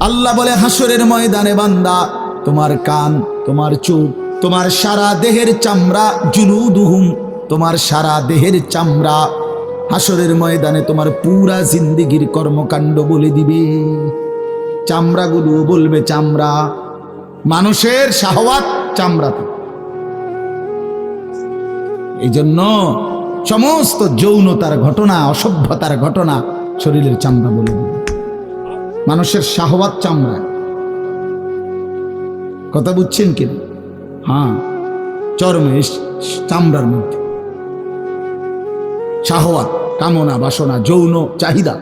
আল্লাহ বলে হাসরের ময়দানে বান্দা তোমার কান, তোমার চোখ, তোমার সারা দেহের চামড়া, জুলুদুহুম, তোমার সারা দেহের চামড়া হাসরের ময়দানে তোমার পুরা জিন্দেগির কর্মকাণ্ড বলে দিবে। চামড়াগুলো বলবে চামড়া, মানুষের শাহওয়াত চামড়াতে। এই জন্য সমস্ত যৌনতার ঘটনা, অসভ্যতার ঘটনা শরীরের চামড়া বলে দিবে। মানুষের শাহওয়াত চামড়া, কথা বুঝছেন কি? হ্যাঁ, চর্মে, চামড়ার মধ্যে শাহওয়াত, কামনা, বাসনা, যৌন চাহিদা।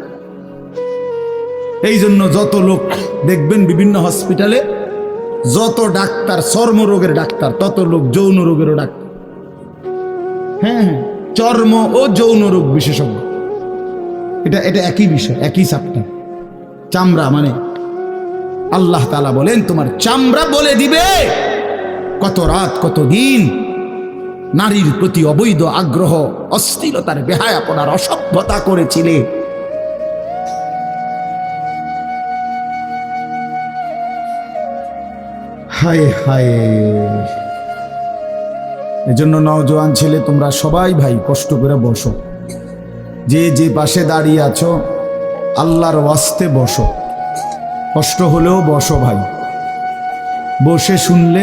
এই জন্য যত লোক দেখবেন বিভিন্ন হসপিটালে, যত ডাক্তার চর্মরোগের ডাক্তার, তত লোক যৌন রোগেরও ডাক্তার। হ্যাঁ, চর্ম ও যৌন রোগ বিশেষজ্ঞ, এটা একই বিষয়, একই চ্যাপ্টার। চামড়া মানে আল্লাহ তাআলা বলেন তোমার চামড়া বলে দিবে কত রাত, কত দিন নারীর প্রতি অবৈধ আগ্রহ, অশ্লীলতার, বেহায়াপনার, অসভ্যতা করেছিলে। হায় হায়। এজন্য নওজোয়ান ছেলে তোমরা সবাই ভাই কষ্ট করে বসো, যে পাশে দাঁড়িয়ে আছো আল্লাহর ওয়াস্তে বসো, কষ্ট হলেও বসো ভাই, বসে শুনলে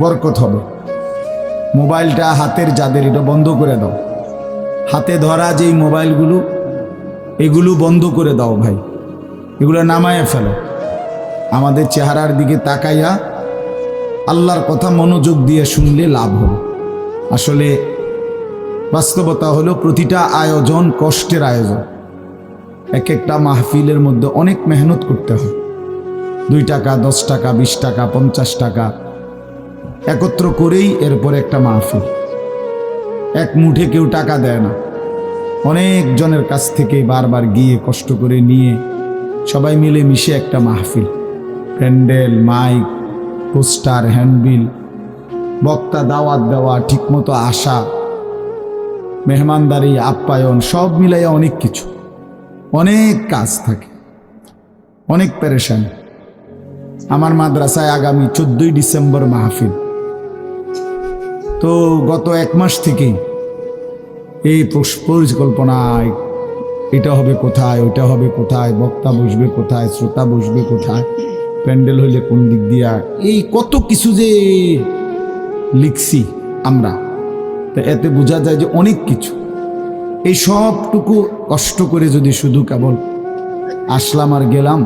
বরকত হবে। মোবাইলটা হাতের যাদের, এটা বন্ধ করে দাও। হাতে ধরা যেই মোবাইলগুলো, এগুলো বন্ধ করে দাও ভাই, এগুলো নামায় ফেলো। আমাদের চেহারার দিকে তাকাইয়া আল্লাহর কথা মনোযোগ দিয়ে শুনলে লাভ হবে। আসলে বাস্তবতা হলো প্রতিটা আয়োজন কষ্টের আয়োজন। এক একটা মাহফিলের মধ্যে অনেক মেহনত করতে হয়। 2 টাকা, 10 টাকা, 20 টাকা, 50 টাকা একত্র করেই এরপর একটা মাহফিল। এক মুঠে কেউ টাকা দেয় না, অনেক জনের কাছ থেকে বারবার গিয়ে কষ্ট করে নিয়ে সবাই মিলে মিশে একটা মাহফিল। প্যান্ডেল, মাইক, পোস্টার, হ্যান্ডবিল, বক্তা, দাওয়াত দেওয়া, ঠিকমতো আসা, মেহমানদারি, আপ্যায়ন, সব মিলাইয়া অনেক কিছু, অনেক কাজ থাকে, অনেক পেরেশানি। আমার মাদ্রাসায় আগামী 14ই ডিসেম্বর মাহফিল। তো গত 1 মাস থেকেই এই পরিকল্পনায়, এটা হবে কোথায়, ওইটা হবে কোথায়, বক্তা বসবে কোথায়, শ্রোতা বসবে কোথায়, প্যান্ডেল হইলে কোন দিক দিয়া, এই কত কিছু যে লিখছি আমরা, তো এতে বোঝা যায় যে অনেক কিছু। এই সবটুকু কষ্ট করে যদি শুধু কেবল আসলাম আর গেলাম,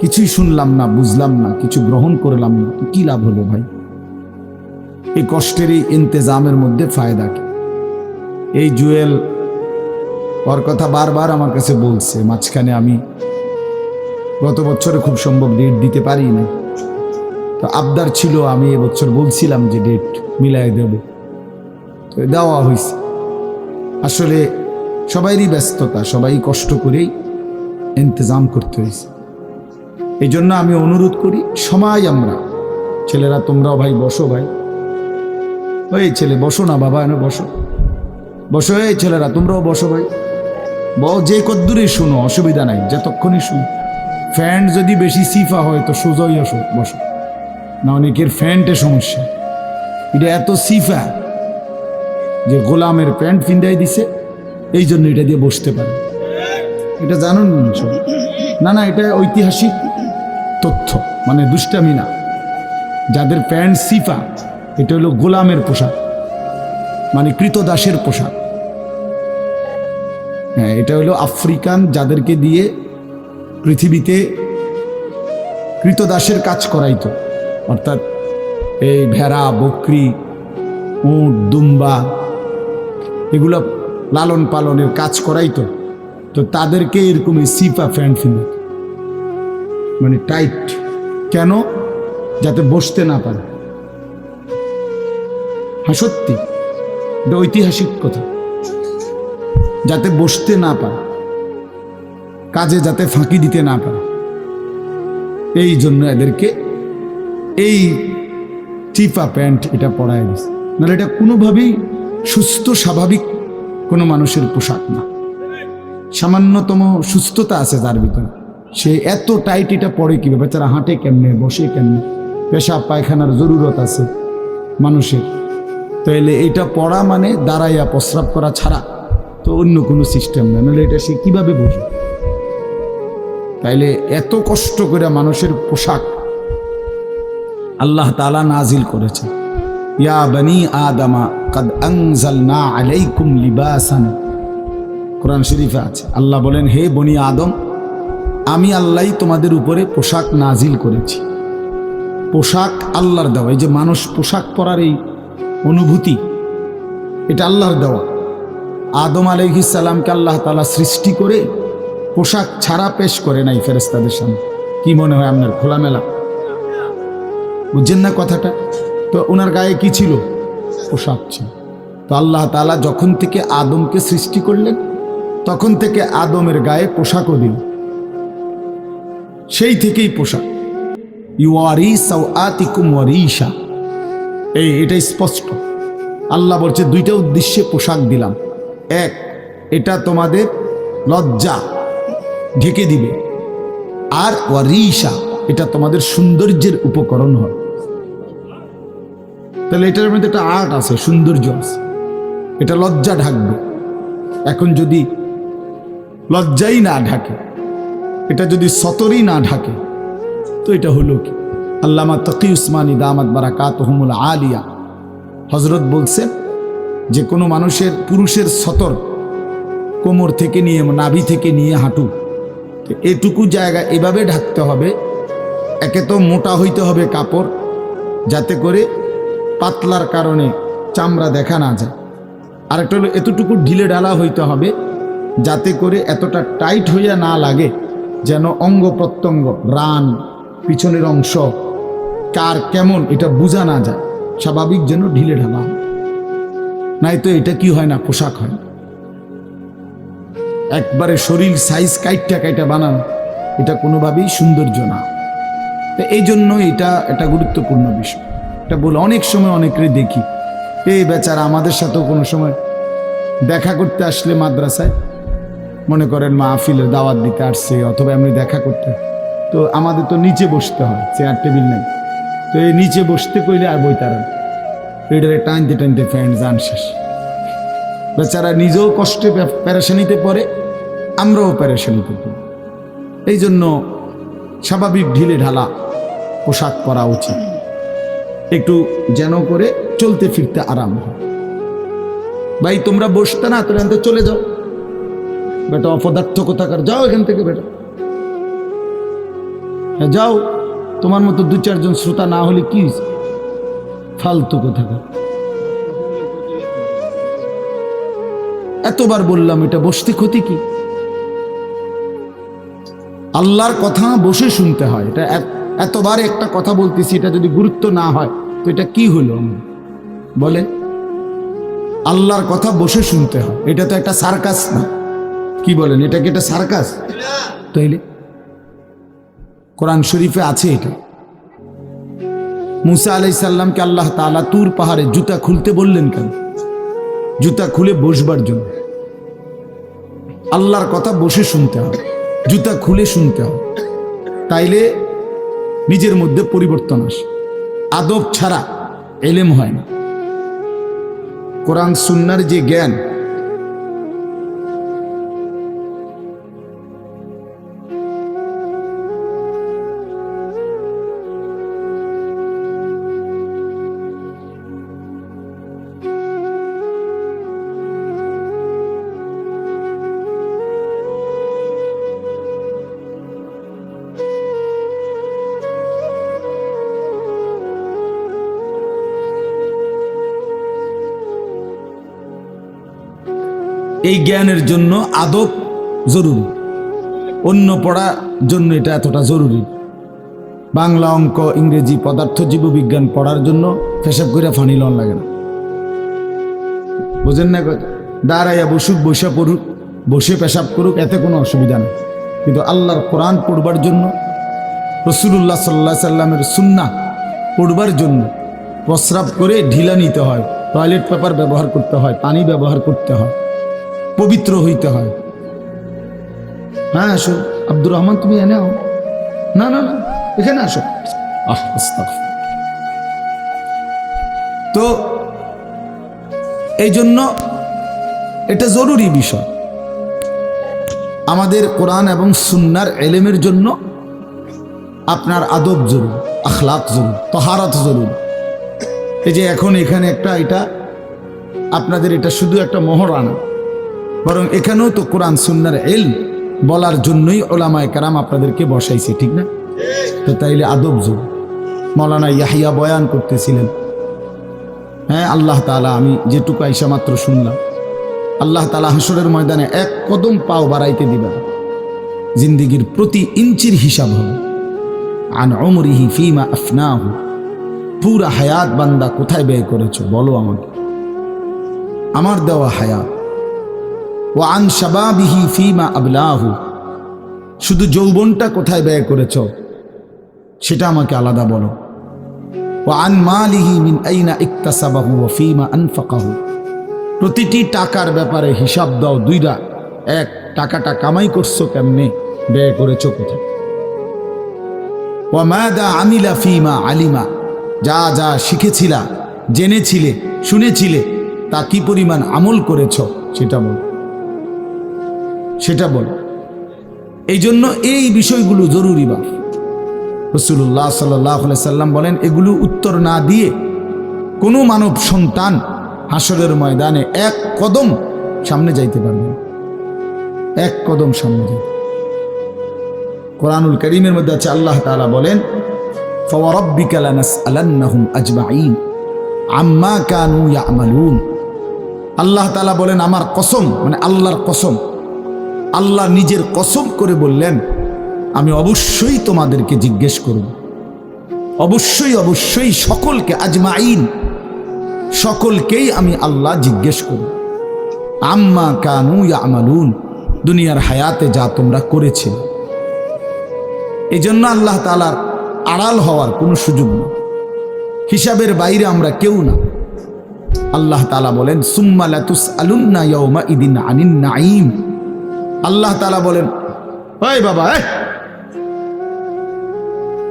কিছুই শুনলাম না, বুঝলাম না, কিছু গ্রহণ করলাম না, তো কি লাভ হলো ভাই? এই কষ্টের এই ইন্তেজামের মধ্যে ফায়দা কি? এই জুয়েল ওর কথা বারবার আমার কাছে বলছে, মাঝখানে আমি গত বছরে খুব সম্ভব ডেট দিতে পারি না, তো আবদার ছিল, আমি এবছর বলছিলাম যে ডেট মিলাই দেব, তো দেওয়া হয়েছে। আসলে সবাইরই ব্যস্ততা, সবাই কষ্ট করেই ইন্তজাম করতে হয়েছে। এই জন্য আমি অনুরোধ করি, সময় আমরা ছেলেরা, তোমরাও ভাই বসো, ভাই ওই ছেলে বসো না বাবা, এনে বসো, বসো, এই ছেলেরা তোমরাও বসো ভাই, যে কদ্দুরই শুনো, অসুবিধা নাই, যতক্ষণই শুনো। ফ্যান্ট যদি বেশি সিফা হয় তো সোজাই আসো, বসো না, অনেকের ফ্যান্টে সমস্যা, এটা এত সিফা যে গোলামের প্যান্ট ফিন্দাই দিছে, এই জন্য এটা দিয়ে বসতে পারে। এটা জানুন না? না, এটা ঐতিহাসিক তথ্য, মানে দুষ্টামি না। যাদের প্যান্ট সিফা, এটা হলো গোলামের পোশাক, মানে কৃতদাসের পোশাক। হ্যাঁ, এটা হলো আফ্রিকান, যাদেরকে দিয়ে পৃথিবীতে কৃতদাসের কাজ করাইতো, অর্থাৎ এই ভেড়া, বকরি, উট, দুম্বা, এগুলো লালন পালনের কাজ করাইতো, তো তাদেরকে এরকম সিফা প্যান্ট ফিন্দাত, মানে টাইট। কেন? যাতে বসতে না পারে। হ্যাঁ সত্যি, এটা ঐতিহাসিক কথা, যাতে বসতে না পারে, কাজে যাতে ফাঁকি দিতে না পারে, এই জন্য এদেরকে এই চিপা প্যান্ট এটা পরায় দিচ্ছে। নাহলে এটা কোনোভাবেই সুস্থ স্বাভাবিক কোনো মানুষের পোশাক না। সামান্যতম সুস্থতা আছে যার ভিতরে, সে এত টাইট এটা পরে কি বেচারা হাঁটে কেমনে, বসে কেমনে, পেশাব পায়খানার জরুরত আছে মানুষের, তাইলে এটা পড়া মানে দাঁড়াইয়া প্রস্রাব করা ছাড়া তো অন্য কোনো সিস্টেম নেই, নাহলে এটা সে কিভাবে বুঝবে? তাইলে এত কষ্ট করে মানুষের পোশাক আল্লাহ তাআলা নাজিল করেছে। ইয়া বনি আদমা কাদ আনজালনা আলাইকুম লিবাসান, কোরআন শরীফে আছে। আল্লাহ বলেন, হে বনি আদম, আমি আল্লাহই তোমাদের উপরে পোশাক নাজিল করেছি। পোশাক আল্লাহর দেওয়া। এই যে মানুষ পোশাক পরার এই অনুভূতি, এটা আল্লাহর দেওয়া। আদম আলাইহিস সালামকে আল্লাহ তাআলা সৃষ্টি করে পোশাক ছাড়া পেশ করে নাই ফেরেশতাদের সামনে। কি মনে হয় আপনার? খোলামেলা বুঝছেন না কথাটা? তো ওনার গায়ে কি ছিল? পোশাক ছিল। তো আল্লাহ তাআলা যখন থেকে আদমকে সৃষ্টি করলেন তখন থেকে আদমের গায়ে পোশাকও দিল, সেই থেকেই পোশাক। ইউয়ারি সাওআতিকুম ওয়ারিশা, এটা স্পষ্ট। আল্লাহ বলছে দুইটা উদ্দেশ্যে পোশাক দিলাম। এক, এটা তোমাদের লজ্জা ঢেকে দিবে, আর ওয়ারিশা, এটা তোমাদের সৌন্দর্যের উপকরণ হয়। তাহলে এটার মধ্যে একটা আর্ট আছে, সৌন্দর্য আছে। এটা লজ্জা ঢাকবে। এখন যদি লজ্জাই না ঢাকে, এটা যদি সতরই না ঢাকে, তো এটা হলো কি? আল্লামা তকি উসমানী দামাত বারাকাতুহুমুল আলিয়া হযরত বলছেন যে কোনো মানুষের, পুরুষের সতর কোমর থেকে নিয়ে নাভি থেকে নিয়ে হাঁটু, এটুকু জায়গা এভাবে ঢাকতে হবে। একে তো মোটা হইতে হবে কাপড়, যাতে করে পাতলার কারণে চামড়া দেখা না যায়। আরেকটা হলো এতটুকু ঢিলে ঢালা হইতে হবে, যাতে করে এতটা টাইট হইয়া না লাগে, যেন অঙ্গ প্রত্যঙ্গ, রান, পিছনের অংশ কার কেমন এটা বোঝা না যায়। স্বাভাবিক যেন ঢিলে ঢালা হয়, নাই তো এটা কি হয় না, পোশাক হয়। একবারে শরীর সাইজ কাইটা বানানো, এটা কোনোভাবেই সৌন্দর্য না। তো এই জন্য এটা একটা গুরুত্বপূর্ণ বিষয়। এটা বলে অনেক সময় অনেকেরই দেখি, এই বেচারা আমাদের সাথেও কোনো সময় দেখা করতে আসলে মাদ্রাসায়, মনে করেন মাহফিলের দাওয়াত দিতে আসছে অথবা এমনি দেখা করতে, তো আমাদের তো নিচে বসতে হয়, চেয়ার টেবিল নেই। তো এই নিচে বসতে কইলে আর বইতারা এটারে টানতে টানতে ফ্যান যান শেষ। বেচারা নিজেও কষ্টে পেরেশানিতে পড়ে, আমরাও পেরেশানিতে পড়ি। এই জন্য স্বাভাবিক ঢিলে ঢালা পোশাক পরা উচিত, একটু যেন করে চলতে ফিরতে আরাম হয়। ভাই তোমরা বসতে না, তোরা এখান চলে যাও বেটা, অপদার্থ কোথাকার, যাও এখান থেকে বেটা, হ্যাঁ যাও। তোমার মতো দু চারজন শ্রোতা না হলে কি ফালতু কোথাকার। এতবার বললাম, এটা বসতে ক্ষতি কি? আল্লাহর কথা বসে শুনতে হয়। এটা এতবার একটা কথা বলতেছি, এটা যদি গুরুত্ব না হয় তো এটা কি হলো বলে? আল্লাহর কথা বসে শুনতে হয়, এটা তো একটা সার্কাস না। কি বলেন, এটা কি একটা সার্কাস? তাইলে কোরআন শরীফে আছে এটা। মুসা আলাইহিস সালামকে আল্লাহ তাআলা তুর পাহাড়ে জুতা খুলতে বললেন কেন? জুতা খুলে বসবার জন্য। আল্লাহর কথা বসে শুনতে হবে, জুতা খুলে শুনতে হবে, তাইলে নিজের মধ্যে পরিবর্তন আসে। আদব ছাড়া এলেম হয় না। কোরআন সুন্নাহর যে জ্ঞান, এই জ্ঞানের জন্য আদব জরুরি। অন্য পড়ার জন্য এটা এতটা জরুরি। বাংলা, অঙ্ক, ইংরেজি, পদার্থ, জীববিজ্ঞান পড়ার জন্য পেশাব করে ফানি লন লাগে না। বুঝেন না? দাঁড়াইয়া বসুক, বসে পড়ুক, বসে পেশাব করুক, এতে কোনো অসুবিধা নেই। কিন্তু আল্লাহর কোরআন পড়বার জন্য, রাসূলুল্লাহ সাল্লাল্লাহু আলাইহি সাল্লামের সুন্নাহ পড়বার জন্য প্রস্রাব করে ঢিলা নিতে হয়, টয়লেট পেপার ব্যবহার করতে হয়, পানি ব্যবহার করতে হয়, পবিত্র হইতে হয়। হ্যাঁ, আব্দুর রহমান তুমি এনে আও, না না না এখানে আসো। আস্তাগফিরুল্লাহ। তো এই জন্য এটা জরুরি বিষয়, আমাদের কোরআন এবং সুন্নাহর ইলমের জন্য আপনার আদব জরুরি, আখলাক জরুরি, তাহারাত জরুরি। এই যে এখন এখানে একটা, এটা আপনাদের এটা শুধু একটা মহরানা, বরং এখানেও তো কোরআন সুন্নাহর ইলম বলার জন্যই উলামায়ে কেরাম আপনাদেরকে বসাইছে, ঠিক না? তো তাইলে আদব জরুরি। মাওলানা ইয়াহিয়া বয়ান করতেছিলেন, হ্যাঁ আল্লাহ তাআলা, আমি যেটুকু আইসা মাত্র শুনলাম, আল্লাহ তাআলা হাসরের ময়দানে এক কদম পাও বাড়াইতে দিবেন, জিন্দেগির প্রতি ইঞ্চির হিসাব হবে। আন উমরিহি ফিমা আফনাহু, পুরা হায়াত বান্দা কোথায় ব্যয় করেছো বলো আমাকে, আমার দেওয়া হায়াত। ওয়া আন শাবাবিহি ফিমা আবলাহু, শুধু যৌবনটা কোথায় ব্যয় করেছো সেটা আমাকে আলাদা বলো। ওয়া আন মালিহি মিন আইনা ইকতাসাবাহু ওয়া ফিমা আনফাকাহু, প্রতিটি টাকার ব্যাপারে হিসাব দাও দুইটা। এক, টাকাটা কামাই করছো কেমনে, ব্যয় করেছো কোথায়। ওয়া মাদা আমিলা ফিমা আলিমা, যা যা শিখেছিলা, জেনেছিলে, শুনেছিলে, তা কি পরিমাণ আমল করেছো সেটা বল, সেটা বল। এই জন্য এই বিষয়গুলো জরুরি। বাপ রাসূলুল্লাহ সাল্লাল্লাহু আলাইহি সাল্লাম বলেন, এগুলো উত্তর না দিয়ে কোনো মানব সন্তান হাসরের ময়দানে এক কদম সামনে যাইতে পারবে, এক কদম সামনে যাইতে। কোরআনুল কারীমের মধ্যে আছে, আল্লাহ তাআলা বলেন, ফাওয়ারাব্বিকা লানাসআলান্নাহুম আজমাইন আম্মা কানু ইয়ামালুন। আল্লাহ তাআলা বলেন, আমার কসম, মানে আল্লাহর কসম, আল্লাহ নিজের কসম করে বললেন, আমি অবশ্যই তোমাদেরকে জিজ্ঞেস করব, অবশ্যই অবশ্যই সকলকে, আজমাইন সকলকেই আমি আল্লাহ জিজ্ঞেস করব, আম্মা কানু ইয়ামালুন, দুনিয়ার হায়াতে যা তোমরা করেছিলে। এই জন্য আল্লাহ তাআলার আড়াল হওয়ার কোনো সুযোগ নেই, হিসাবের বাইরে আমরা কেউ না। আল্লাহ তাআলা বলেন, সুম্মা লাতুসআলুন্না ইয়াওমা ইদিন আনিন নাঈম। আল্লাহ তাআলা বলেন, ওই বাবা,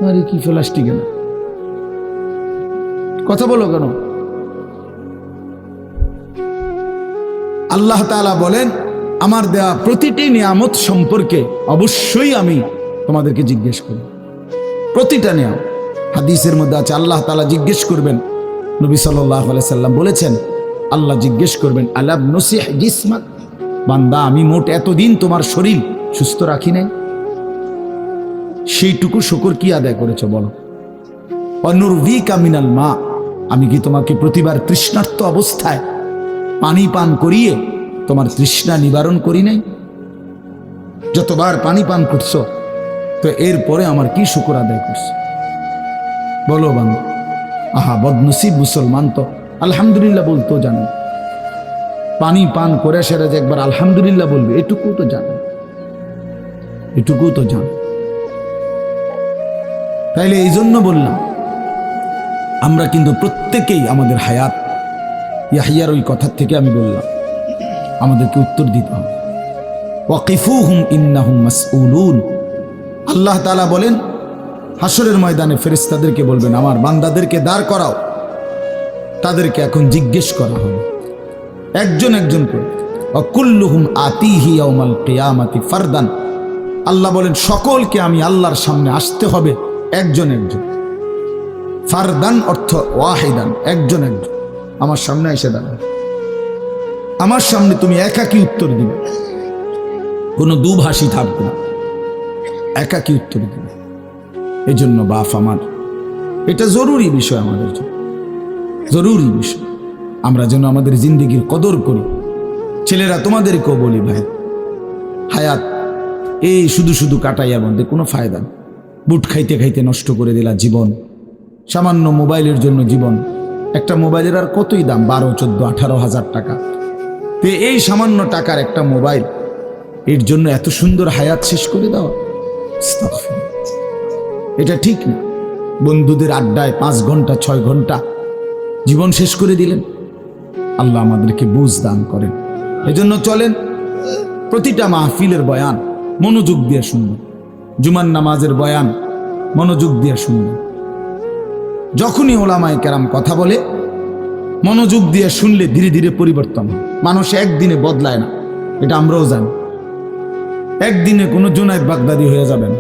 আরে কি প্লাস্টিক না, কথা বলো কেন? আল্লাহ তাআলা বলেন, আমার দেয়া প্রতিটি নিয়ামত সম্পর্কে অবশ্যই আমি তোমাদেরকে জিজ্ঞেস করব, প্রতিটা নিয়ামত। হাদিসের মধ্যে আছে, আল্লাহ তাআলা জিজ্ঞেস করবেন, নবী সাল্লাল্লাহু আলাইহি সাল্লাম বলেছেন, আল্লাহ জিজ্ঞেস করবেন, আলাম নসিহ জিসমাক, বান্দা আমি মোট এতদিন তোমার শরীর সুস্থ রাখি নাই, সেইটুকু শুকর কি আদায় করেছো বলো। অনুরভিকা মিনাল মা, আমি কি তোমাকে প্রতিবার তৃষ্ণার্ত অবস্থায় পানি পান করিয়ে তোমার তৃষ্ণা নিবারণ করি নাই? যতবার পানি পান করছো, তো এরপরে আমার কি শুকর আদায় করছো বলো বান্দা। আহা বদনসিব মুসলমান তো আলহামদুলিল্লাহ বলতো জানে, পানি পান করে সেরা যে একবার আলহামদুলিল্লাহ বলবে, এটুকু তো জানে, এটুকু তো জানে। তাইলে এই জন্য বললাম, আমরা কিন্তু প্রত্যেকেই আমাদের হায়াত, ইয়াহিয়ার ওই কথার থেকে আমি বললাম, আমাদেরকে উত্তর দিতে হবে। ওয়াকিফুহুম ইন্নাহুম মাসউলুন। আল্লাহ তাআলা বলেন, হাসরের ময়দানে ফেরেশতাদেরকে বলবেন, আমার বান্দাদেরকে দাঁড় করাও, তাদেরকে এখন জিজ্ঞেস করা হবে একজন একজন করে। ওয়াকুল্লুহুম আতিহি ইয়াউমাল কিয়ামাতি ফারদান। আল্লাহ বলেন, সকলকে আমি আল্লাহর সামনে আসতে হবে একজন একজন। ফারদান অর্থ ওয়াহিদান, একজন একজন আমার সামনে এসে দাঁড়াবে, আমার সামনে তুমি একাকী উত্তর দিবে, কোনো দুভাষী থাকবে না, একাকী উত্তর দিবে। এই জন্য বাপ আমার, এটা জরুরি বিষয়, আমাদের জন্য জরুরি বিষয়, আমরা যেন আমাদের জিন্দেগির কদর করি। ছেলেরা তোমাদেরকেও বলি, ভাই হায়াত এই শুধু শুধু কাটাইয়ার মধ্যে কোনো ফায়দা নেই। বুট খাইতে খাইতে নষ্ট করে দিলা জীবন, সামান্য মোবাইলের জন্য জীবন। একটা মোবাইলের আর কতই দাম, 12, 14, 18,000 টাকা। তো এই সামান্য টাকার একটা মোবাইল, এর জন্য এত সুন্দর হায়াত শেষ করে দেওয়া, এটা ঠিক না। বন্ধুদের আড্ডায় 5 ঘন্টা 6 ঘন্টা জীবন শেষ করে দিলেন। আল্লাহ আমাদেরকে বুঝ দান করেন। এজন্য চলেন, প্রতিটা মাহফিলের বয়ান মনোযোগ দিয়ে শুনবেন। জুমার নামাজের বয়ান মনোযোগ দিয়ে শুনবেন। যখনই ওলামায়ে কেরাম কথা বলে মনোযোগ দিয়ে শুনলে ধীরে ধীরে পরিবর্তন হয়। মানুষ একদিনে বদলায় না, এটা আমরাও জানি। একদিনে কোনো জুনায়েদ বাগদাদি হয়ে যাবেন,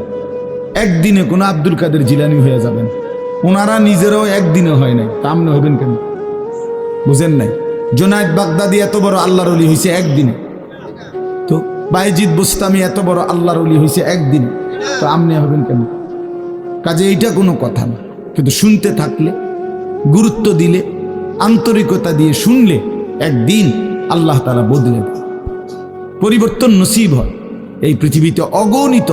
একদিনে কোনো আব্দুল কাদের জিলানী হয়ে যাবেন। ওনারা নিজেরাও একদিনে হয় নাই, তা আপনি হইবেন কেন? বুঝেন নাই? জুনায়েদ বাগদাদি এত বড় আল্লাহর ওলি হয়েছে একদিনে, তো বাইজিদ বুস্তামি এত বড় আল্লাহর ওলি হয়েছে একদিনে, তো আপনি হবেন কেন? কাজে এইটা কোনো কথা না। কিন্তু শুনতে থাকলে, গুরুত্ব দিলে, আন্তরিকতা দিয়ে শুনলে একদিন আল্লাহ তাআলা বদলে দেয়, পরিবর্তন নসিব হয়। এই পৃথিবীতে অগণিত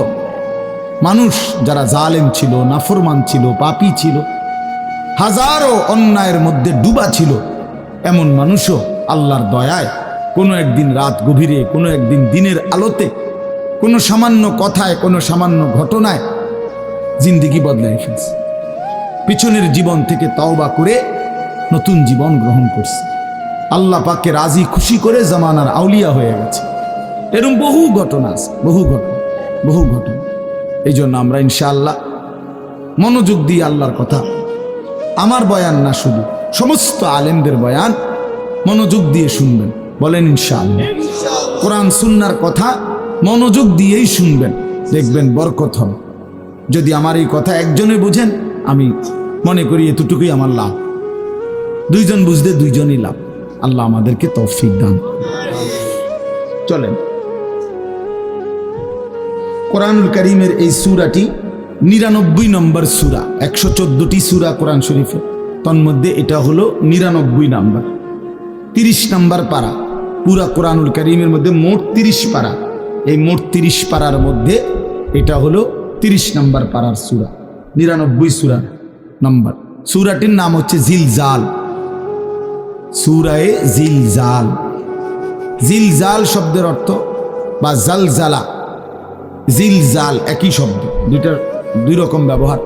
মানুষ যারা জালেম ছিল, নাফরমান ছিল, পাপী ছিল, হাজারো অন্যায়ের মধ্যে ডুবা ছিল, এমন মানুষও আল্লাহর দয়ায় কোনো একদিন রাত গভীরে, কোনো একদিন দিনের আলোতে, কোনো সামান্য কথায়, কোনো সামান্য ঘটনায় জিন্দেগি বদলায় ফেলছে। পিছনের জীবন থেকে তওবা করে নতুন জীবন গ্রহণ করছে। আল্লাহ পাককে রাজি খুশি করে জামানার আউলিয়া হয়ে গেছে। এরকম বহু ঘটনা আছে, বহু ঘটনা। এই জন্য আমরা ইনশাআল্লাহ মনোযোগ দিয়ে আল্লাহর কথা, আমার বয়ান না শুধু, সমস্ত আলেমদের বয়ান মনোযোগ দিয়ে শুনবেন। বলেন ইনশাআল্লাহ। কোরআন সুন্নাহর কথা মনোযোগ দিয়েই শুনবেন, দেখবেন বরকত হবে। যদি আমার এই কথা একজনে বুঝেন, আমি মনে করি এতটুকুই আমার লাভ। দুইজন বুঝতে দুইজনই লাভ। আল্লাহ আমাদেরকে তৌফিক দান। চলেন, কোরআনুল কারীমের এই সূরাটি 99 নম্বর সূরা। 114টি সূরা কোরআন শরীফে, তন্মধ্যে এটা হলো 99 নাম্বার, 30 নাম্বার পারা। পুরা কোরআনুল কারীমের মধ্যে মোট 30 পারা। এই মোট 30 পারার মধ্যে এটা হলো 30 নাম্বার পারার সূরা, 99 সূরা নাম্বার। সূরাটির নাম হচ্ছে জিলজাল, সূরায়ে জিলজাল। জিলজাল শব্দের অর্থ বা জালজালা, জিলজাল একই শব্দ, দুইটার দুই রকম ব্যবহার।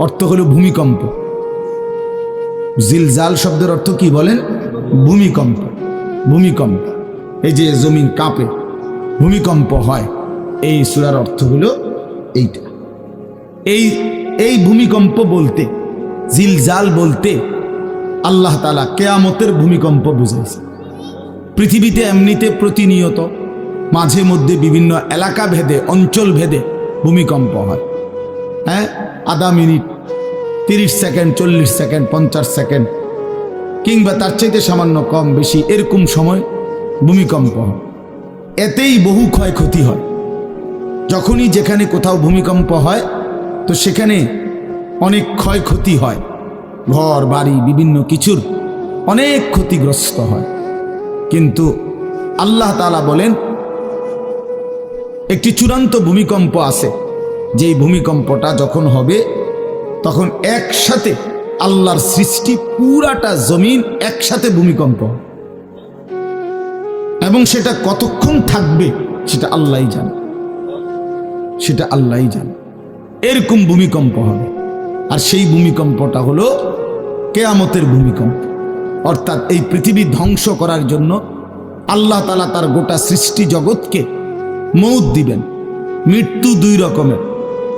অর্থ হলো ভূমিকম্প। জিলজাল শব্দের অর্থ কি বলেন? ভূমিকম্প। ভূমিকম্প, এই যে জমিন কাঁপে, ভূমিকম্প হয়, এই সূরার অর্থ হলো এইটা। এই ভূমিকম্প বলতে, জিলজাল বলতে আল্লাহ তাআলা কিয়ামতের ভূমিকম্প বুঝাইছে। পৃথিবীতে এমনিতে প্রতিনিয়ত মাঝে মধ্যে বিভিন্ন এলাকা ভেদে, অঞ্চল ভেদে ভূমিকম্প হয়। হ্যাঁ, আধা মিনিট, 30 সেকেন্ড, 40 সেকেন্ড, 50 সেকেন্ড, কিংবা তার চাইতে সামান্য কম বেশি এরকম সময় ভূমিকম্প হয়। এতেই বহু ক্ষয়ক্ষতি হয়। যখনই যেখানে কোথাও ভূমিকম্প হয়, তো সেখানে অনেক ক্ষয়ক্ষতি হয়, ঘর বাড়ি বিভিন্ন কিছুর অনেক ক্ষতিগ্রস্ত হয়। কিন্তু আল্লাহ তাআলা বলেন একটি চূড়ান্ত ভূমিকম্প আছে, যেই ভূমিকম্পটা যখন হবে তখন একসাথে আল্লাহর সৃষ্টি পুরাটা জমিন একসাথে ভূমিকম্প, এবং সেটা কতক্ষণ থাকবে সেটা আল্লাহই জানে, সেটা আল্লাহই জানে। এরকম ভূমিকম্প হবে, আর সেই ভূমিকম্পটা হলো কিয়ামতের ভূমিকম্প। অর্থাৎ এই পৃথিবী ধ্বংস করার জন্য আল্লাহ তাআলা তার গোটা সৃষ্টি জগৎকে মৌত দিবেন। মৃত্যু দুই রকমের,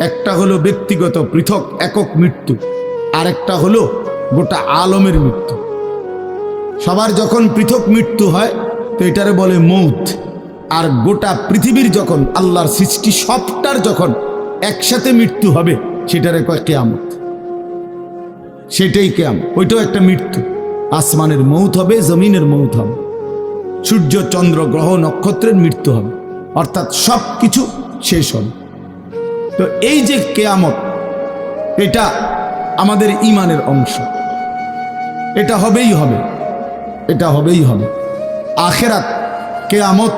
একটা হলো ব্যক্তিগত পৃথক একক মৃত্যু, আর একটা হলো গোটা আলমের মৃত্যু। সবার যখন পৃথক মৃত্যু হয় তো এটারে বলে মৌত, আর গোটা পৃথিবীর যখন আল্লাহর সৃষ্টি সবটার যখন একসাথে মৃত্যু হবে সেটারে কয় কিয়ামত। সেটাই কিয়ামত, ওইটাও একটা মৃত্যু। আসমানের মৌত হবে, জমিনের মৌত হবে, সূর্য চন্দ্র গ্রহ নক্ষত্রের মৃত্যু হবে, অর্থাৎ সব কিছু শেষ হবে। তো এই যে কিয়ামত, এটা আমাদের ঈমানের অংশ, এটা হবেই হবে, এটা হবেই হবে। আখিরাত, কিয়ামত,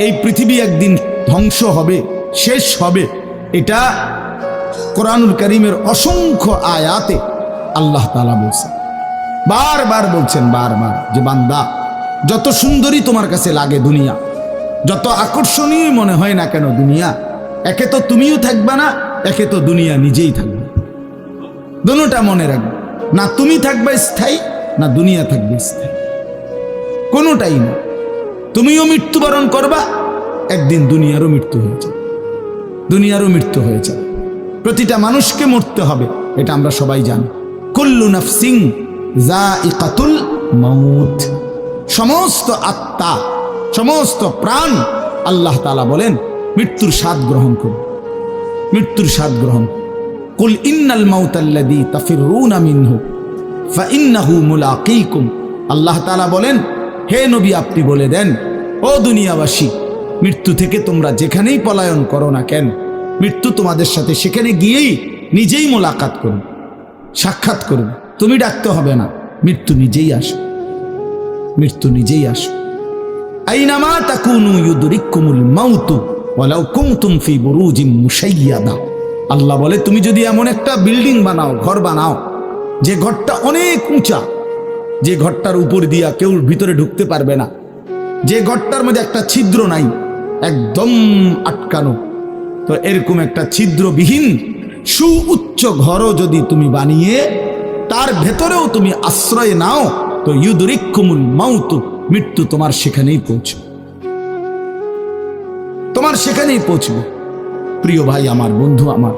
এই পৃথিবী একদিন ধ্বংস হবে, শেষ হবে, এটা কোরআনুল কারীমের অসংখ্য আয়াতে আল্লাহ তাআলা বলছেন, বারবার বলছেন, বারবার, যে বান্দা যত সুন্দরী তোমার কাছে লাগে দুনিয়া, যত আকর্ষণীয় মনে হয় না কেন দুনিয়া, একে তো তুমিও থাকবে না, একে তো দুনিয়া নিজেই থাকবে। দুটোটা মনে রাখবে, না তুমি থাকবে স্থায়ী, না দুনিয়া থাকবে স্থায়ী, কোনোটাই না। তুমিও মৃত্যুবরণ করবা, একদিন দুনিয়ারও মৃত্যু হয়ে যাবে। দুনিয়ারও মৃত্যু হয়ে যাবে। প্রতিটা মানুষকে মরতে হবে, এটা আমরা সবাই জানি। কুল্লু নাফসিন যায়িকাতুল মাউত, সমস্ত আত্মা, সমস্ত প্রাণ, আল্লাহ তাআলা বলেন মৃত্যুর স্বাদ গ্রহণ করুন, মৃত্যুর স্বাদ গ্রহণ। কুল ইন্নাল মাউতাল্লাযী তাফিরুনা মিনহু ফাইন্নাহু মুলাকীকুম, আল্লাহ তাআলা বলেন হে নবী আপনি বলে দেন, ও দুনিয়াবাসী, মৃত্যু থেকে তোমরা যেখানেই পলায়ন করো না কেন, মৃত্যু তোমাদের সাথে সেখানে গিয়েই নিজেই মোলাকাত করুন, সাক্ষাৎ করুন। তুমি ডাকতে হবে না, মৃত্যু নিজেই আসো, মৃত্যু নিজেই আসো। আইনামা তাকুনু ইউদরিকুমুল মাউতু ওয়ালাউ কুনতুম ফি বুরুজিম মুশাইয়াদা, আল্লাহ বলে তুমি যদি এমন একটা বিল্ডিং বানাও, ঘর বানাও, যে ঘরটা অনেক উঁচা, যে ঘরটার উপর দিয়া কেউ ভিতরে ঢুকতে পারবে না, যে ঘরটার মধ্যে একটা ছিদ্র নাই, একদম আটকানো, তো এরকম একটা ছিদ্রবিহীন সুউচ্চ ঘরও যদি তুমি বানিয়ে তার ভেতরেও তুমি আশ্রয় নাও, তো ইউদরিকুমুল মাউতু, মৃত্যু তোমার সেখানেই পৌঁছবে, তোমার সেখানেই পৌঁছবে। প্রিয় ভাই আমার, বন্ধু আমার,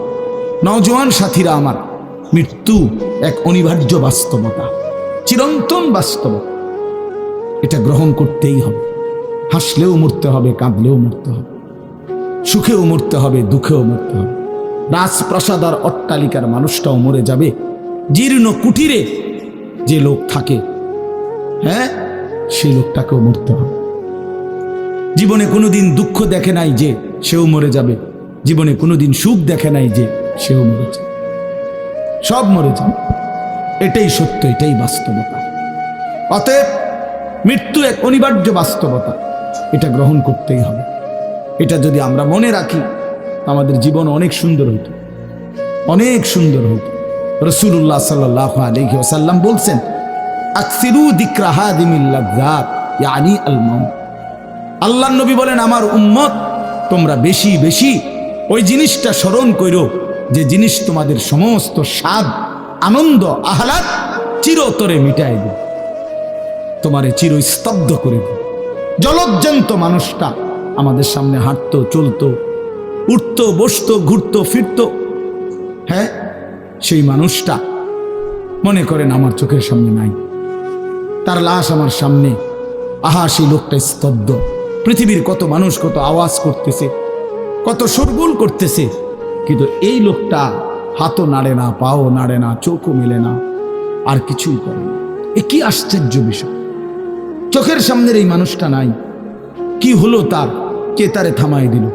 নওজোয়ান সাথীরা আমার, মৃত্যু এক অনিবার্য বাস্তবতা, চিরন্তন বাস্তবতা, এটা গ্রহণ করতেই হবে। হাসলেও মরতে হবে, কাঁদলেও মরতে হবে, সুখেও মরতে হবে, দুঃখেও মরতে হবে। রাজপ্রাসাদ আর অট্টালিকার মানুষটাও মরে যাবে, জীর্ণ কুটিরে যে লোক থাকে, হ্যাঁ, সেই লোকটাকেও মরতে হবে। জীবনে কোনোদিন দুঃখ দেখে নাই যে সেও মরে যাবে, জীবনে কোনোদিন সুখ দেখে নাই যে সেও মরে যাবে, সব মরে যাবে। এটাই সত্য, এটাই বাস্তবতা। অতএব মৃত্যু এক অনিবার্য বাস্তবতা, এটা গ্রহণ করতেই হবে। এটা যদি আমরা মনে রাখি, আমাদের জীবন অনেক সুন্দর হইত, অনেক সুন্দর হইত। রাসূলুল্লাহ সাল্লাল্লাহু আলাইহি ওয়াসাল্লাম বলছেন, আকসিরু যিকরা হাদিমিল লাযযাত ইয়ানি আল মাউত, আল্লাহর নবী বলেন আমার উম্মত তোমরা বেশি বেশি ওই জিনিসটা স্মরণ করো, যে জিনিস তোমাদের সমস্ত স্বাদ, আনন্দ, আহ্লাদ চিরতরে মিটাই দেবে, তোমারে চিরস্তব্ধ করে দেবে। জলজ্জান্ত মানুষটা আমাদের সামনে হাঁটতো, চলতো, উঠতো, বসতো, ঘুরতো, ফিরতো, হ্যাঁ, সেই মানুষটা মনে করেন আমার চোখের সামনে নাই, তার লাশ আমার সামনে, আহা সেই লোকটা স্তব্ধ। পৃথিবীর কত মানুষ কত আওয়াজ করতেছে, কত শোরগোল করতেছে, কিন্তু এই লোকটা হাতও নাড়ে না, পাও নাড়ে না, চোখও মেলে না, আর কিছুই করে না। এ কি আশ্চর্য বিষয়! চোখের সামনের এই মানুষটা নাই, কি হলো তার? কে তারে থামাই দিল?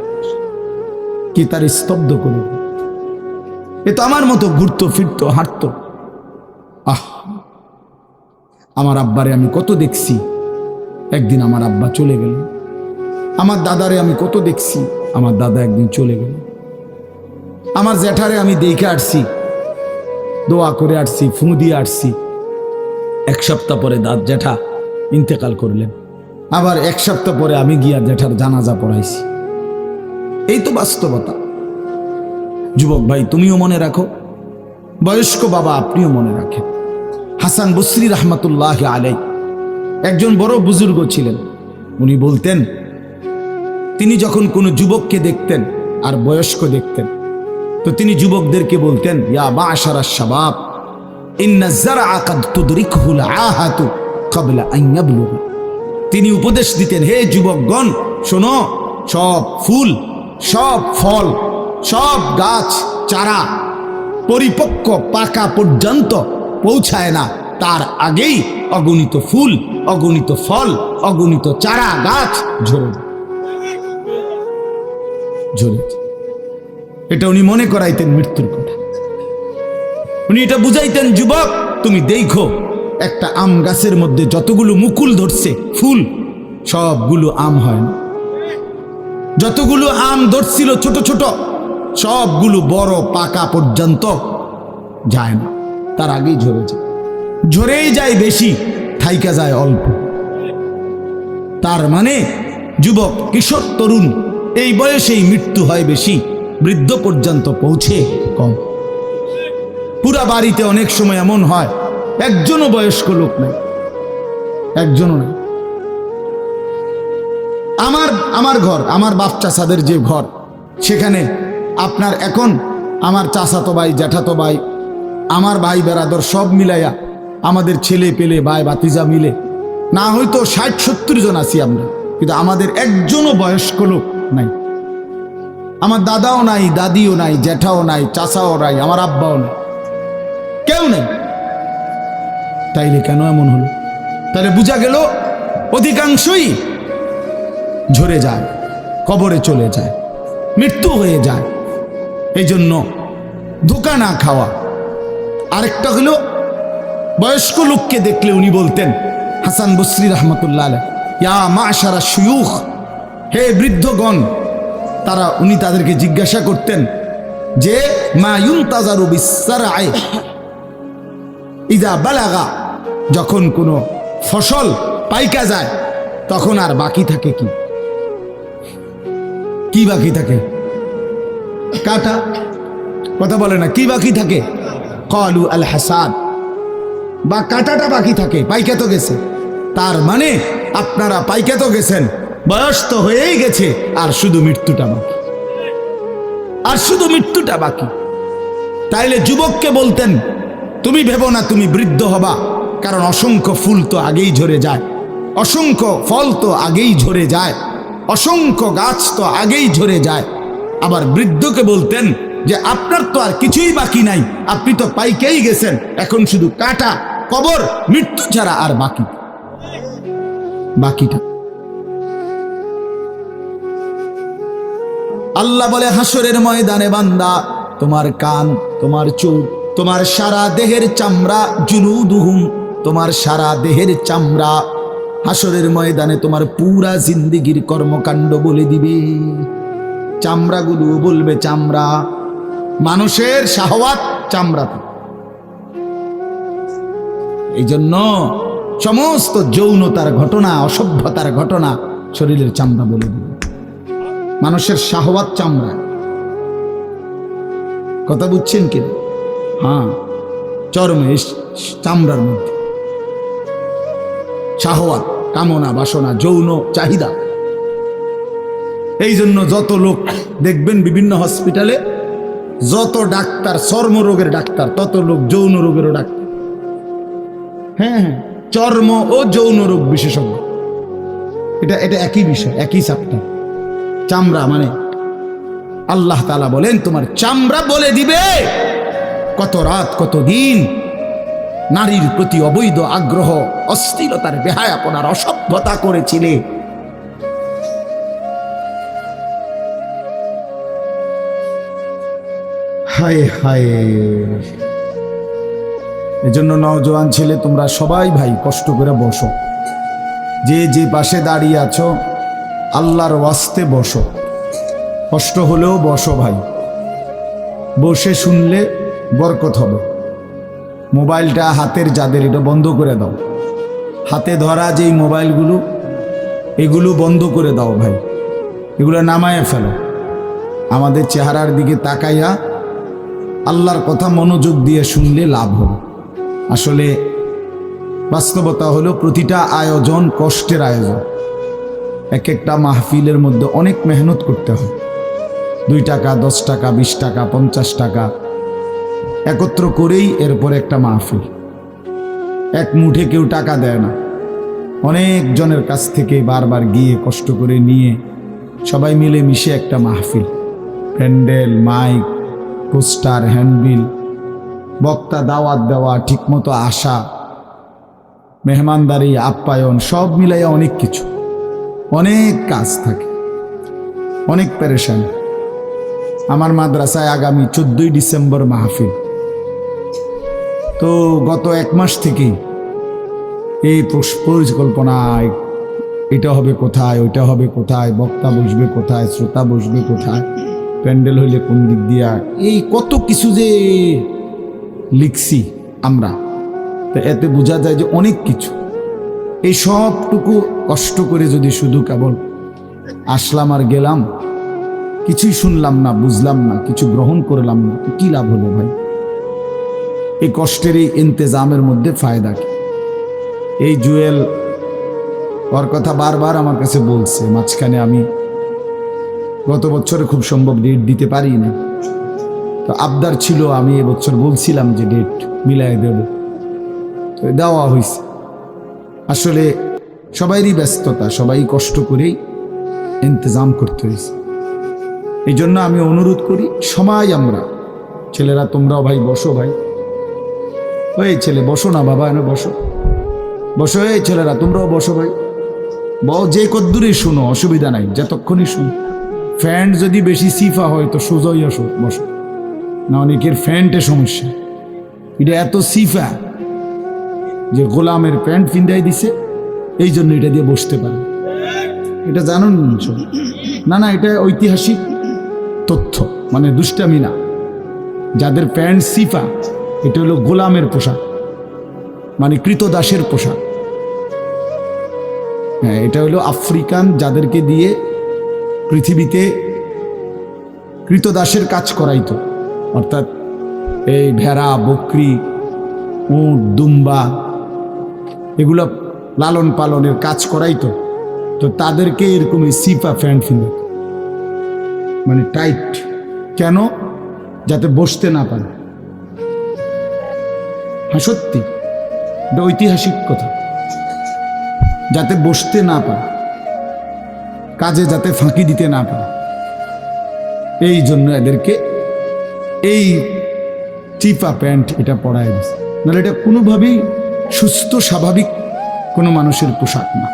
কে তারে স্তব্ধ করে দিল? এ তো আমার মতো ঘুরতো, ফিরতো, হাঁটতো। আহ, আমার আব্বারে আমি কত দেখছি, একদিন আমার আব্বা চলে গেল। আমার দাদারে আমি কত দেখছি, আমার দাদা একদিন চলে গেল। আমার জ্যাঠারে আমি দেখে আসছি, দোয়া করে আসছি, ফুঁ দিয়ে আসছি। এক সপ্তাহ পরে জ্যাঠা ইন্তেকাল করলেন, আবার এক সপ্তাহ পরে আমি গিয়া জ্যাঠার জানাজা পড়াইছি। এই তো বাস্তবতা। যুবক ভাই, তুমিও মনে রাখো, বয়স্ক বাবা আপনিও মনে রাখেন। হাসান বসরি রহমতুল্লাহ আলাই একজন বড় বুজুর্গ ছিলেন। উনি বলতেন, তিনি যখন কোনো যুবককে দেখতেন আর বয়স্ক দেখতেন, তো তিনি যুবকদেরকে বলতেন, ইয়া মা'শারাশ শাবাব ইন্না যারআ কাদ তুদরিকুহুল আহাতু ক্বাবলা আন ইয়াবলুগা। তিনি উপদেশ দিতেন, হে যুবকগণ শোনো, সব ফুল, সব ফল, সব গাছ চারা পরিপক্ক পাকা পর্যন্ত পৌঁছায় না, তার আগেই অগণিত ফুল, অগণিত ফল, অগণিত চারা গাছ ঝরে ঝরেছে। এটা উনি মনে করাইতেন মৃত্যুর কথা। উনি এটা বুঝাইতেন, যুবক তুমি দেখো, একটা আম গাছের মধ্যে যতগুলো মুকুল ধরছে ফুল, সবগুলো আম হয় না। যতগুলো আম ধরছিল ছোট ছোট, সবগুলো বড় পাকা পর্যন্ত যায় না, তার আগেই ঝরে যায়। ঝরেই যায় বেশি, থাইকা যায় অল্প। তার মানে যুবক, কিশোর, তরুণ এই বয়সেই মৃত্যু হয় বেশি, বৃদ্ধ পর্যন্ত পৌঁছে কম। পুরা বাড়িতে অনেক সময় এমন হয় একজনও বয়স্ক লোক নাই, একজনও নাই। আমার ঘর, আমার বাপ চাচাদের যে ঘর, সেখানে আপনার এখন আমার চাচাতো ভাই, জ্যাঠাতো ভাই, আমার ভাই বেরাদর সব মিলাইয়া আমাদের ছেলে পেলে ভাই বাতিজা মিলে না হয়তো 60-70 জন আছি আমরা, কিন্তু আমাদের একজনও বয়স্ক লোক নাই। আমার দাদাও নাই, দাদিও নাই, জ্যাঠাও নাই, চাচাও নাই, আমার আব্বাও নাই, কেউ নেই। তাইলে কেন এমন হলো? তাহলে বোঝা গেল অধিকাংশই ঝরে যায়, কবরে চলে যায়, মৃত্যু হয়ে যায়। এই জন্য ধোঁকা না খাওয়া। আরেকটা হলো বয়স্ক লোককে দেখলে উনি বলতেন, হাসান বসরি রহমতুল্লাহ আলাইহি, ইয়া মাশারা শুয়ুখ, হে বৃদ্ধগণ। উনি তাদেরকে জিজ্ঞাসা করতেন যে মা ইউনতাজারু বিসসারআই ইযা বালাগা, যখন কোনো ফসল পাইকা যায় তখন আর বাকি থাকে কি? কি বাকি থাকে? কাটা। কথা বলে না, কি বাকি থাকে? ক্বালু আল হাসাদ, বা কাটাটা বাকি থাকে, পাইকা তো গেছে। তার মানে আপনারা পাইকা তো গেছেন, বয়স তো হয়েই গেছে, আর শুধু মৃত্যুটা বাকি, আর শুধু মৃত্যুটা বাকি। তাইলে যুবককে বলতেন, তুমি ভেবো না তুমি বৃদ্ধ হবা, কারণ অসংখ্য ফুল তো আগেই ঝরে যায়, অসংখ্য ফল তো আগেই ঝরে যায়, অসংখ্য গাছ তো আগেই ঝরে যায়। আবার বৃদ্ধকে বলতেন যে আপনার তো আর কিছুই বাকি নাই, আপনি তো পাইকেই গেছেন, এখন শুধু কাটা, কবর, মৃত্যু ছাড়া আর বাকিটা। আল্লাহ বলে হাসরের ময়দানে, বান্দা তোমার কান, তোমার চোখ, তোমার সারা দেহের চামড়া, জুলুদুহুম, তোমার সারা দেহের চামড়া হাসরের ময়দানে তোমার পুরা জিন্দেগির কর্মকাণ্ড বলে দিবে। চামড়াগুলো বলবে, চামড়া, মানুষের শাহওয়াত চামড়াতে। এই জন্য সমস্ত যৌনতার ঘটনা, অসভ্যতার ঘটনা শরীরের চামড়া বলে দিবে। মানুষের শাহওয়াত চামড়া। কথা বুঝছেন কি? হ্যাঁ, চর্মে, চামড়ার মধ্যে শাহওয়াত, কামনা, বাসনা, যৌন চাহিদা। এই জন্য যত লোক দেখবেন বিভিন্ন হসপিটালে, যত ডাক্তার চর্মরোগের ডাক্তার, তত লোক যৌন রোগেরও ডাক্তার। হ্যাঁ হ্যাঁ, চর্ম ও যৌন রোগ বিশেষজ্ঞ, এটা একই বিষয়, একই চ্যাপ্টার। চামড়া মানে আল্লাহ তাআলা বলেন তোমার চামড়া বলে দিবে কত রাত কত দিন নারীর প্রতি অবৈধ আগ্রহ, অস্থিরতার, বেহায়াপনার, অসভ্যতা করেছিলে। হায় হায়। এজন্য নওজোয়ান ছেলে তোমরা সবাই ভাই কষ্ট করে বসো, যে পাশে দাঁড়িয়ে আছো আল্লাহর ওয়াস্তে বসো, কষ্ট হলেও বসো ভাই, বসে শুনলে বরকত হবে। মোবাইলটা হাতের যাদের, এটা বন্ধ করে দাও। হাতে ধরা যেই মোবাইলগুলো, এগুলো বন্ধ করে দাও ভাই, এগুলো নামায় ফেলো। আমাদের চেহারার দিকে তাকাইয়া আল্লাহর কথা মনোযোগ দিয়ে শুনলে লাভ হবে। আসলে বাস্তবতা হলো প্রতিটা আয়োজন কষ্টের আয়োজন। এক একটা মাহফিলের মধ্যে অনেক মেহনত করতে হয়। 2 টাকা, 10 টাকা, 20 টাকা, 50 টাকা একত্র করেই এরপর একটা মাহফিল। এক মুঠে কেউ টাকা দেয় না, অনেক জনের কাছ থেকে বারবার গিয়ে কষ্ট করে নিয়ে সবাই মিলে মিশে একটা মাহফিল। প্যান্ডেল, মাইক, পোস্টার, হ্যান্ডবিল, বক্তা, দাওয়াত দেওয়া, ঠিকমতো আসা, মেহমানদারি, আপ্যায়ন, সব মিলাইয়া অনেক কিছু, অনেক কাজ থাকে, অনেক পেরেশান। আমার মাদ্রাসায় আগামী 14ই ডিসেম্বর মাহফিল। তো গত 1 মাস থেকেই এই পরিকল্পনা, এটা হবে কোথায়, ওইটা হবে কোথায়, বক্তা বসবে কোথায়, শ্রোতা বসবে কোথায়, প্যান্ডেল হইলে কোন দিক দিয়া, এই কত কিছু যে লিখছি আমরা। তো এতে বোঝা যায় যে অনেক কিছু। এই সবটুকু কষ্ট করে যদি শুধু কেবল আসলাম আর গেলাম, কিছুই শুনলাম না, বুঝলাম না, কিছু গ্রহণ করলাম না, কি লাভ হলো ভাই? এই কষ্টের এই ইন্তেজামের মধ্যে ফায়দা কি? এই জুয়েল ওর কথা বারবার আমার কাছে বলছে, মাঝখানে আমি গত বছরে খুব সম্ভব ডেট দিতে পারি না, তো আবদার ছিল, আমি এবছর বলছিলাম যে ডেট মিলাই দেব, তো দেওয়া হয়েছে। আসলে সবাইরই ব্যস্ততা, সবাই কষ্ট করেই ইন্তজাম করতে হয়েছে। এই জন্য আমি অনুরোধ করি, সবাই আমরা ছেলেরা, তোমরাও ভাই বসো, ভাই ওই ছেলে বসো না বাবা, এনে বসো বসো, এই ছেলেরা তোমরাও বসো ভাই, যে কদ্দুরই শুনো, অসুবিধা নাই, যতক্ষণই শুনো। ফ্যান্ট যদি বেশি সিফা হয় তো সোজাই আসো, বসো না, অনেকের ফ্যান্টে সমস্যা, এটা এত সিফা যে গোলামের প্যান্ট পিন্দাই দিছে, এই জন্য এটা দিয়ে বসতে পারে। এটা জানুন না? না, এটা ঐতিহাসিক তথ্য, মানে দুষ্টামি না। যাদের প্যান্ট সিফা, এটা হলো গোলামের পোশাক, মানে কৃতদাসের পোশাক। হ্যাঁ, এটা হলো আফ্রিকান, যাদেরকে দিয়ে পৃথিবীতে কৃতদাসের কাজ করাইতো, অর্থাৎ এই ভেড়া, বকরি, উট, দুম্বা, এগুলো লালন পালনের কাজ করাইতো, তো তাদেরকে এরকম সিফা প্যান্ট ফিরে, মানে টাইট। কেন? যাতে বসতে না পারে। হ্যাঁ সত্যি, এটা ঐতিহাসিক কথা, যাতে বসতে না পারে, কাজে যাতে ফাঁকি দিতে না পারে, এই জন্য এদেরকে এই চিপা প্যান্ট এটা পরায় দিচ্ছে। নাহলে এটা কোনোভাবেই সুস্থ স্বাভাবিক কোনো মানুষের পোশাক না।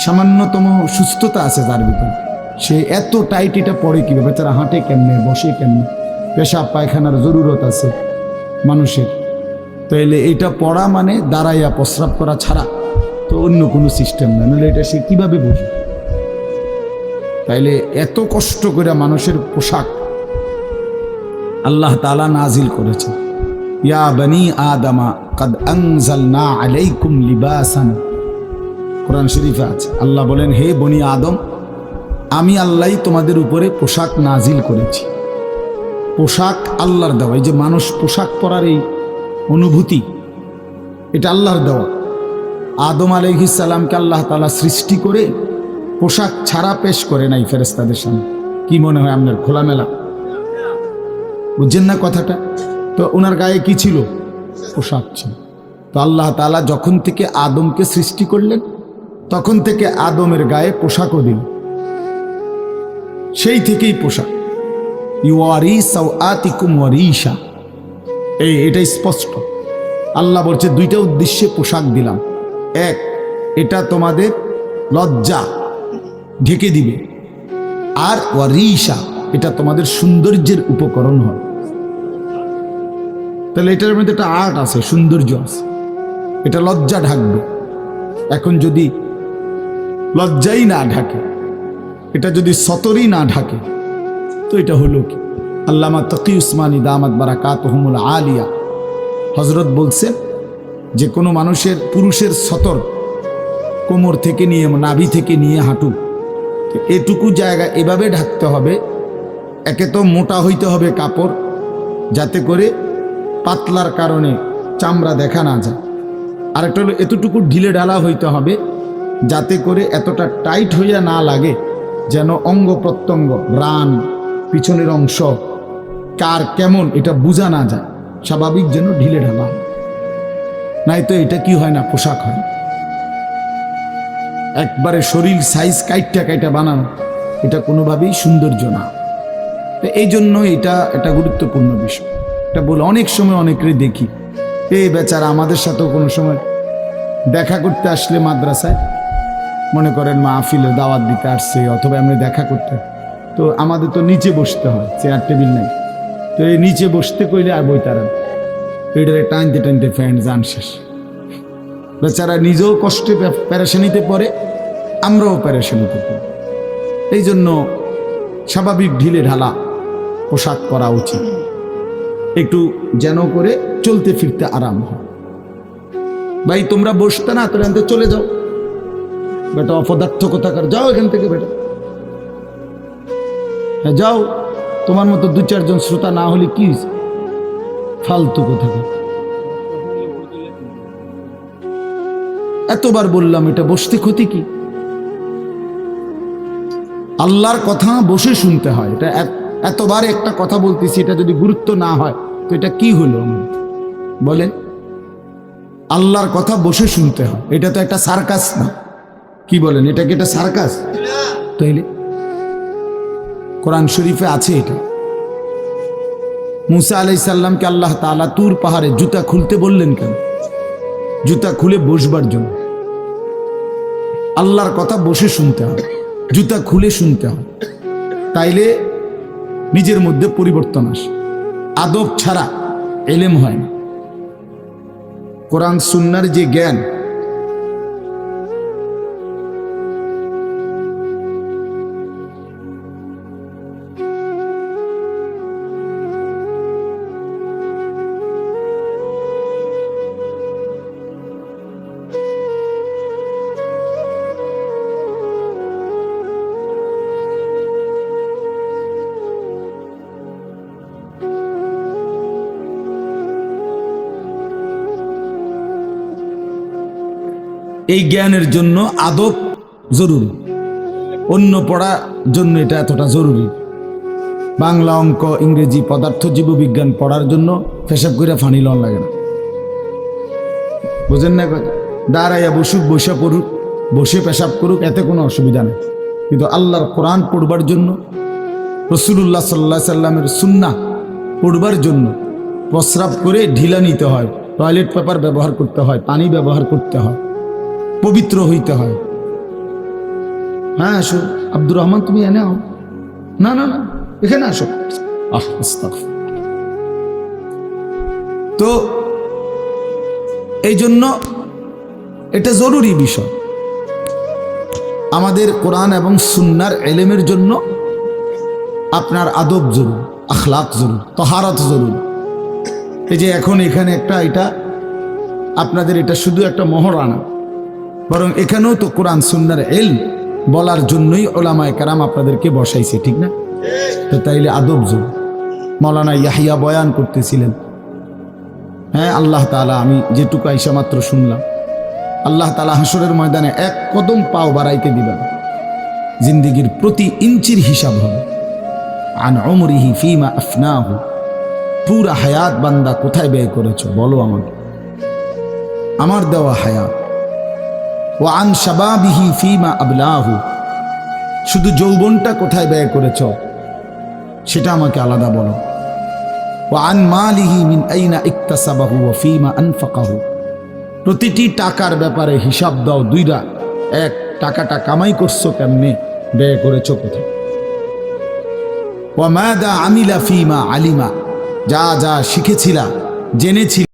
সামান্যতম সুস্থতা আছে যার ভিতরে, সে এত টাইট এটা পরে কিভাবে? তারা হাঁটে কেমনে, বসে কেমনে, পেশাব পায়খানার জরুরত আছে মানুষের, তাইলে এটা পড়া মানে দাঁড়াইয়া প্রস্রাব করা ছাড়া তো অন্য কোনো সিস্টেম না, নাহলে এটা সে কিভাবে বুঝে? তাইলে এত কষ্ট করে মানুষের পোশাক আল্লাহ তাআলা নাজিল করেছে। ইয়া বনি আদমা কাদ আনজালনা আলাইকুম লিবাসান, কোরআন শরীফে আছে। আল্লাহ বলেন, হে বনি আদম, আমি আল্লাহই তোমাদের উপরে পোশাক নাজিল করেছি। পোশাক আল্লাহর দেওয়া। এই যে মানুষ পোশাক পরার এই অনুভূতি, এটা আল্লাহর দেওয়া। আদম আলাইহিস সালামকে আল্লাহ তাআলা সৃষ্টি করে পোশাক ছাড়া পেশ করে নাই ফেরেশতাদের সামনে। কি মনে হয় আপনার? খোলামেলা, বুঝছেন না কথাটা? তো ওনার গায়ে কি ছিল? পোশাক ছিল। তো আল্লাহ তাআলা যখন থেকে আদমকে সৃষ্টি করলেন, তখন থেকে আদমের গায়ে পোশাকও দিল, সেই থেকেই পোশাক। ইউয়ারি সাওআতিকুম ওয়ারিশা, এটা স্পষ্ট। আল্লাহ বলছে দুইটা উদ্দেশ্যে পোশাক দিলাম। এক, এটা তোমাদের লজ্জা ঢেকে দিবে, আর ওয়ারিশা, এটা তোমাদের সৌন্দর্যের উপকরণ হয়। তাহলে এটার মধ্যে একটা আর্ট আছে, সৌন্দর্য আছে, এটা লজ্জা ঢাকবে। এখন যদি লজ্জাই না ঢাকে, এটা যদি সতরই না ঢাকে, তো এটা হলো কি? আল্লামা তকি উসমানী দামাত বারাকাতুহুমুল আলিয়া হযরত বলছেন যে কোনো মানুষের, পুরুষের সতর কোমর থেকে নিয়ে, নাভি থেকে নিয়ে হাঁটু, এটুকু জায়গা এভাবে ঢাকতে হবে। একে তো মোটা হইতে হবে কাপড়, যাতে করে পাতলার কারণে চামড়া দেখা না যায়। আরেকটা হলো এতটুকু ঢিলে ঢালা হইতে হবে, যাতে করে এতটা টাইট হইয়া না লাগে, যেন অঙ্গ প্রত্যঙ্গ, রান, পিছনের অংশ কার কেমন এটা বোঝা না যায়, স্বাভাবিক যেন ঢিলে ঢালা হয়। নাই তো এটা কি হয় না, পোশাক হয়। একবারে শরীর সাইজ কাইটা বানানো, এটা কোনোভাবেই সৌন্দর্য না। তো এই জন্য এটা একটা গুরুত্বপূর্ণ বিষয়। এটা বলে অনেক সময় অনেকেরই দেখি, এই বেচারা আমাদের সাথেও কোনো সময় দেখা করতে আসলে মাদ্রাসায়, মনে করেন মাহফিলে দাওয়াত দিতে আসছে, অথবা আমরা দেখা করতে, তো আমাদের তো নিচে বসতে হয়, চেয়ার টেবিল নেই, তো এই নিচে বসতে কইলে আর বই তারা এটারে টানতে টানতে ফ্যান যান শেষ। বেচারা নিজেও কষ্টে প্যারেশানিতে পড়ে, আমরাও প্যারেশানিতে পড়ি। এই জন্য স্বাভাবিক ঢিলে ঢালা পোশাক পরা উচিত, একটু যেন করে চলতে ফিরতে আরাম হয়। ভাই তোমরা বসতে না, তোরা এখান থেকে চলে যাও, বেটা অপদার্থ কোথাকার, যাও এখান থেকে বেটা, হ্যাঁ যাও। তোমার মতো দু চারজন শ্রোতা না হলে কি ফালতু কোথাকার। এতবার বললাম, এটা বসতে ক্ষতি কি? আল্লাহর কথা বসে শুনতে হয়। এটা এতবার একটা কথা বলতেছি, এটা যদি গুরুত্ব না হয় তো এটা কি হলো বলেন? আল্লাহর কথা বসে শুনতে হয়, এটা তো একটা সার্কাস না। কি বলেন, এটা কি একটা সার্কাস? তাইলে কোরআন শরীফে আছে এটা। মুসা আলাইহিস সালামকে আল্লাহ তাআলা তুর পাহাড়ে জুতা খুলতে বললেন কেন? জুতা খুলে বসবার জন্য। আল্লাহর কথা বসে শুনতে হয়, জুতা খুলে শুনতে হয়, তাইলে নিজের মধ্যে পরিবর্তন আসে। আদব ছাড়া এলেম হয় না। কোরআন সুন্নাহর যে জ্ঞান, এই জ্ঞানের জন্য আদব জরুরি। অন্য পড়ার জন্য এটা এতটা জরুরি। বাংলা, অঙ্ক, ইংরেজি, পদার্থ, জীববিজ্ঞান পড়ার জন্য পেশাব করে ফানি লন লাগে না। বুঝেন না? দাঁড়াইয়া বসুক, বসে পড়ুক, বসে পেশাব করুক, এতে কোনো অসুবিধা নেই। কিন্তু আল্লাহর কোরআন পড়বার জন্য, রাসূলুল্লাহ সাল্লাল্লাহু আলাইহি সাল্লামের সুন্নাহ পড়বার জন্য প্রস্রাব করে ঢিলা নিতে হয়, টয়লেট পেপার ব্যবহার করতে হয়, পানি ব্যবহার করতে হয়, পবিত্র হইতে হয়। হ্যাঁ আসো আব্দুর রহমান, তুমি এনে আও। না না না, এখানে আসো। তো এই জন্য এটা জরুরি বিষয়। আমাদের কোরআন এবং সুন্নাহর ইলমের জন্য আপনার আদব জরুরি, আখলাক জরুরি, তাহারাত জরুরি। এই যে এখন এখানে একটা, এটা আপনাদের এটা শুধু একটা মহরানা, বরং এখানেও তো কোরআন সুন্নাহর ইলম বলার জন্যই উলামায়ে কেরাম আপনাদেরকে বসাইছে, ঠিক না? তো তাইলে আদব জরুরি। মাওলানা ইয়াহিয়া বয়ান করতেছিলেন, হ্যাঁ আল্লাহ তাআলা, আমি যেটুকু আইসা মাত্র শুনলাম, আল্লাহ তাআলা হাসরের ময়দানে এক কদম পাও বাড়াইতে দিবেন, জিন্দেগির প্রতি ইঞ্চির হিসাব হবে। আন উমরিহি ফিমা আফনাহু, পুরা হায়াত বান্দা কোথায় ব্যয় করেছো বলো আমাকে, আমার দেওয়া হায়াত। ওয়া আন শাবাবিহি ফিমা আবলাহু, শুধু যৌবনটা কোথায় ব্যয় করেছো সেটা আমাকে আলাদা বলো। ওয়া আন মালিহি মিন আইনা ইকতাসাবাহু ওয়া ফিমা আনফাকাহু, প্রতিটি টাকার ব্যাপারে হিসাব দাও দুইটা। এক, টাকাটা কামাই করছো কেমনে, ব্যয় করেছো কোথায়। ওয়া মাদা আমিলা ফিমা আলিমা, যা যা শিখেছিলা, জেনেছিলা